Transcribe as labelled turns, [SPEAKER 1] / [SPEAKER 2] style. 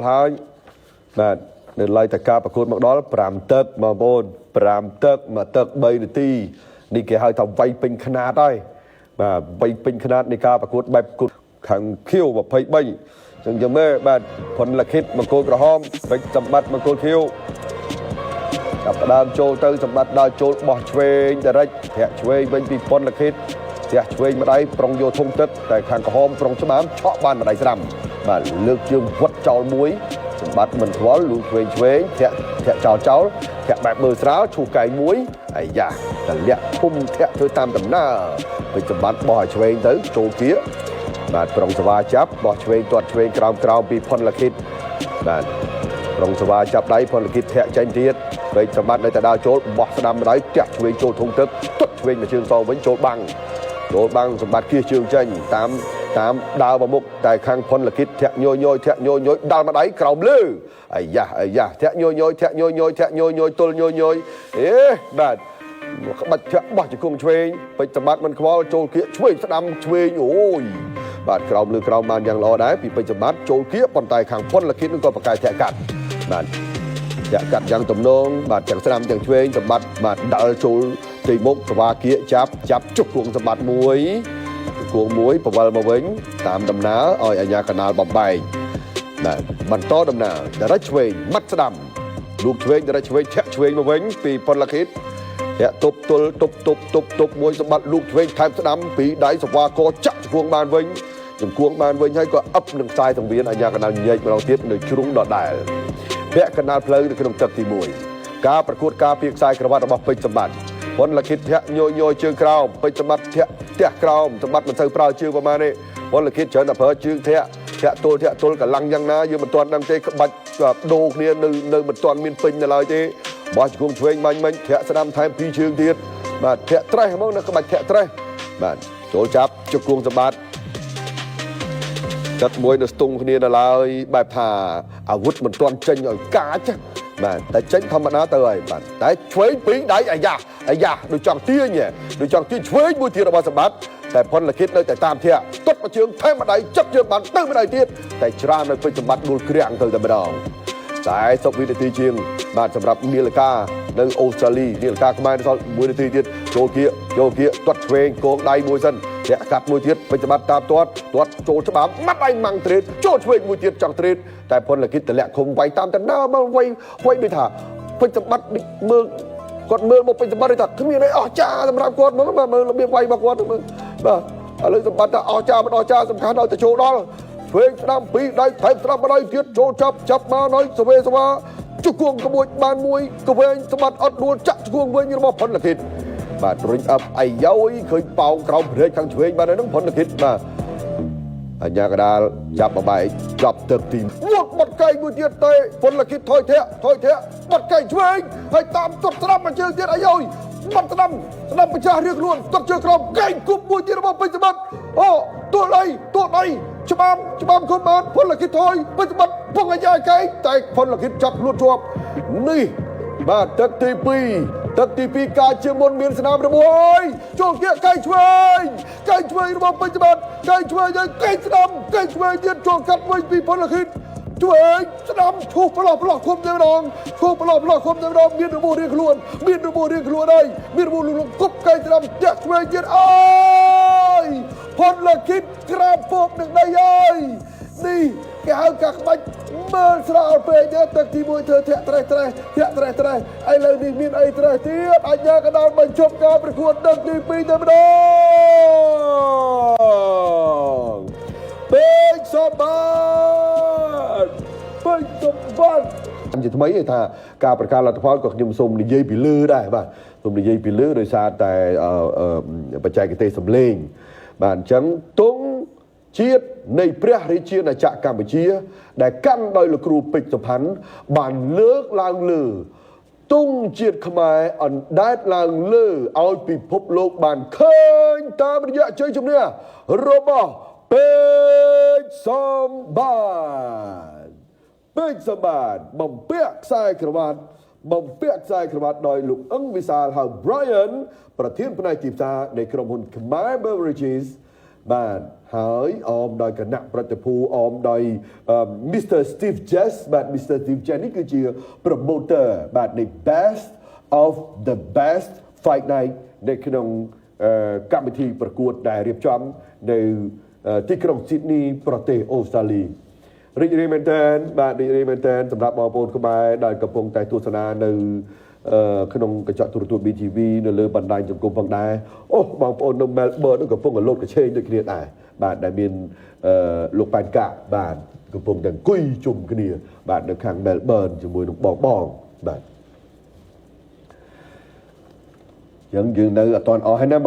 [SPEAKER 1] ល់ហើយបាទនៅឡើយតែការប្រកួតមកដល់5ទឹកបងប្អូន5ទឹកមួយទឹក3នាទីនេះគេហៅថាវាយពេញខ្នាតហើយបាទវាយពេញខ្នាតនៃការប្រកួតបែបប្រកួតខាងខៀវ23ចឹងយើងមើលបាទផុនលខិតបង្គោលក្រហមពេជ្រសម្បត្តិបង្គោលខៀវចាប់ផ្ដើមចូលទៅសម្បត្តិដល់ចូលបោះឆ្វេងដរិចធាក់ឆ្វេងវិញពីផុនលខិតផ្ទះឆ្វេងម្ដាយប្រុងយកធុងទឹកតែខាងក្រហមប្រុងច្បាមឆក់បានម្ដាយស្រាំបាទលើកជើងវត្តចោលមួយសម្បត្តិមិនខ្វល់លូឆ្វេងធាក់ចោលធាក់បែបមើលស្រាលឈូសកែងមួយអាយ៉ាតម្លាក់ភូមិធាក់ធ្វើតាមដំណើរពេជ្រសម្បត្តិបោះឲ្យឆ្វេងទៅចូលគៀបាទប្រុងសវ៉ាចាប់បោះឆ្វេងទាត់ឆ្វេងក្រោមពីផុនលខិតបាទប្រុងសវ៉ាចាប់ដៃផុនលខិតធាក់ចេញទៀតពេជ្រសម្បត្តិនៅតែដើរចូលបោះស្ដាំម្ដាយធាក់ឆ្វេងចូលធុងទឹកទាត់ឆ្វេងមកជើងសងវិញចូលបាំងសម្បត្តិគៀសជើងចេញតាមដើរមកមុខតែខាងផុនលខិតធាក់ញយដល់ម្ដាយក្រោមលើអាយ៉ាធាក់ញយទល់ញយអេបាទក្បាច់ធាក់បោះជង្គង់ឆ្វេងពេជ្រសម្បត្តិមិនខ្វល់ចូលគៀឆ្វេងស្ដាំឆ្វេងអូយបាទក្រោមលើក្រោមបានយ៉ាងល្អដែរពីពេជ្រសម្បត្តិចូលគៀប៉ុន្តែខាងផុនលខិតនឹងក៏ប្រកែកធាក់កាត់បាទធាក់កាត់យ៉ាងទំនងបាទទាំងស្ដាំទាំងឆ្វេងសម្បត្តិបាទដាល់ចូលទីមុខសវ៉ាគៀចាប់ជុកគួងសម្បត្តិមួយបវលមកវិញតាមដំណើរឲ្យអាញាកណាលបំបែកបាទបន្តដំណើរដរិចឆ្វេងម៉ាត់ស្ដាំលោកឆ្វេងដរិចឆ្វេងធាក់ឆ្វេងមកវិញពីផុនលខិតធាក់ទប់ទល់ទប់មួយសម្បត្តិលោកឆ្វេងថែមស្ដាំពីដៃសវ៉ាកចាក់ជង្គង់បានវិញហើយក៏អឹបនឹងខ្សែសង្វៀនអាញាកណាលញែកម្ដងទៀតនៅជ្រុងដដែលពាក់កណ្ដាលផ្លូវនៅក្នុងទឹកទី1ការប្រកួតការពារខ្សែក្រវ៉ាត់របស់ពេជ្រសម្បត្តិផុនលខិតធាក់ញយជើងក្រោមពេជ្រសម្បត្តិធាក់ផ្ទះក្រោមសម្បត្តិមិនសូវប្រើជើងប្រហែលទេផុនលខិតច្រើនតែប្រើជើងធាក់ទល់កម្លាំងយ៉ាងណាយើងមិនទាន់ដឹងទេក្បាច់ដូរគ្នានៅមិនទាន់មានពេញនៅឡើយទេបោះជង្គង់ឆ្វេងមាញ់ធាក់ស្ដាំថែម2ជើងទៀតបាទធាក់ត្រេះហ្មងនៅក្បាច់ធាក់ត្រេះបាទចូលចាប់ជង្គង់សម្បត្តិចិត្តមួយនៅស្ទង់គ្នានៅឡើយបែបថាអាវុធមិនទាន់ចេញឲ្យកាចបាទតែចេញធម្មតាទៅហើយបាទតែឆ្វេងពីរដៃអាយ៉ាដូចចង់ទាញឆ្វេងមួយទៀតរបស់សម្បត្តិតែផុនលខិតនៅតែតាមធាក់ទុតមកជើងថែមម្ដាយចាប់ជើងបានទៅម្ដាយទៀតតែច្រើននៅពេជ្រសម្បត្តិដួលក្រាំងទៅតែម្ដងតែ10វិនាទីជាងបាទសម្រាប់នីលកានៅអូស្ត្រាលីនីលកាខ្មែរនៅសល់1នាទីទៀតចូលគៀទាត់ឆ្វេងគងដៃមួយសិនធាក់កាត់មួយទៀតពេជ្រសម្បត្តិតាមទាត់ចូលច្បាប់ម៉ាត់ដៃម៉ាំងត្រេតចូលឆ្វេងមួយទៀតចង់ត្រេតតែផុនលខិតតម្លាក់ឃុំវាយតាមដំណើរមកវាយដូចថាពេជ្រសម្បត្តិគាត់មើលមកពេជ្រសម្បត្តិថាគ្មានអីអស្ចារ្យសម្រាប់គាត់មកមើលរបៀបវាយរបស់គាត់មើលបាទឥឡូវសម្បត្តិថាអស្ចារ្យមិនអស្ចារ្យសំខាន់ដល់ទៅចូលដល់ឆ្វេងស្ដាំពីរដៃថែមស្ដាំម្ដាយទៀតចូលចាប់បានហើយសវ៉ាជង្គង់ក្មួយបានមួយកវែងសម្បត្តិអត់ដួលចាក់ជង្គង់វិញរបស់ផុនលខិតបាទរុញអប់អាយ៉យឃើញប៉ោងក្រោមព្រែកខាងឆ្វេងបានហ្នឹងផុនលខិតបាទអញ្ញាកដាលចាប់បបែកចាប់ទឹកទីបាត់កែងមួយទៀតទេផុនលខិតថយធាក់បាត់កែងឆ្វេងហើយតាមទត់ស្ដាំមកជើងទៀតអាយ៉យបាត់ស្ដាំប្រចាស់រៀងខ្លួនទត់ជើងក្រោមកែងគប់មួយទៀតរបស់ពេជ្រសម្បត្តិអូទល់អីច្បាមខ្លួនបានផុនលខិតថយពេជ្រសម្បត្តិពងអាយ៉យកែងតែផុនលខិតចាប់ខ្លួនជាប់នេះបាទទឹកទី2ការជាមុនមានស្នាមរបស់ហើយចូលគៀកែងឆ្វេងរបស់ពេជ្រសម្បត្តិកែងឆ្វេងហើយកែងស្ដាំកែងឆ្វេងទៀតចូលកាត់វិញពីផុនលខិតឆ្វេងស្ដាំឈូសប្រឡោះឃុំទៅម្ដងមានរបួសរៀងខ្លួនហើយមានរបួសលងគប់កែងស្ដាំចាក់ឆ្វេងទៀតអើយផុនលខិតក្រាបពោកនឹងដីហើយនេះគេហៅកាក្បាច់មើលស្រាលពេកទេទឹកទី1ធ្វើធាក់ត្រេះឥឡូវនេះមានអីត្រេះទៀតអាញាកដាលបញ្ចប់ការប្រកួតទឹកទី2តែម្ដងពេជ្រសម្បត្តិជាថ្មីឯថាការប្រកាសលទ្ធផលក៏ខ្ញុំសូមនិយាយពីលើដែរបាទសូមនិយាយពីលើដោយសារតែបច្ចេកទេសសម្លេងបាទអញ្ចឹងទង់ជាតិនៃព្រះរាជាណាចក្រកម្ពុជាដែលកាន់ដោយលោកគ្រូពេជ្រសុផាន់បានលើកឡើងលើទង់ជាតិខ្មែរអណ្ដែតឡើងលើឲ្យពិភពលោកបានឃើញតាមរយៈជ័យជំនះរបស់ពេជ្រសម្បត្តិបំពាក់ខ្សែក្រវ៉ាត់ដោយលោកអឹងវិសាលហៅ Brian ប្រធានផ្នែកទីផ្សារនៃក្រុមហ៊ុន Khmer Beverages បាទហើយអមដោយគណៈប្រតិភូអមដោយ Mr. Steve Jess បាទ Mr. Steve Jess នេះគឺជា promoter បាទនៃ best of the best fight night នៅក្នុងកម្មវិធីប្រកួតដែលរៀបចំនៅទីក្រុង Sydney ប្រទេសអូស្ត្រាលីរីករាយមែនទែនបាទរីករាយមែនទែនសម្រាប់បងប្អូនខ្មែរដែលកំពុងតែទស្សនានៅក្នុងកញ្ចក់ទូរទស្សន៍ BTV នៅលើបណ្ដាញសង្គមផងដែរអូបងប្អូននៅ Melbourne កំពុងតែលោតកញ្ឆេងដូចគ្នាដែរបាទដែលមានលោកប៉ែនកាក់បាទកំពុងតែអង្គុយជុំគ្នាបាទនៅខាង Melbourne ជាមួយនឹងបងបាទយើងនៅអត់ទាន់អស់ហើយណា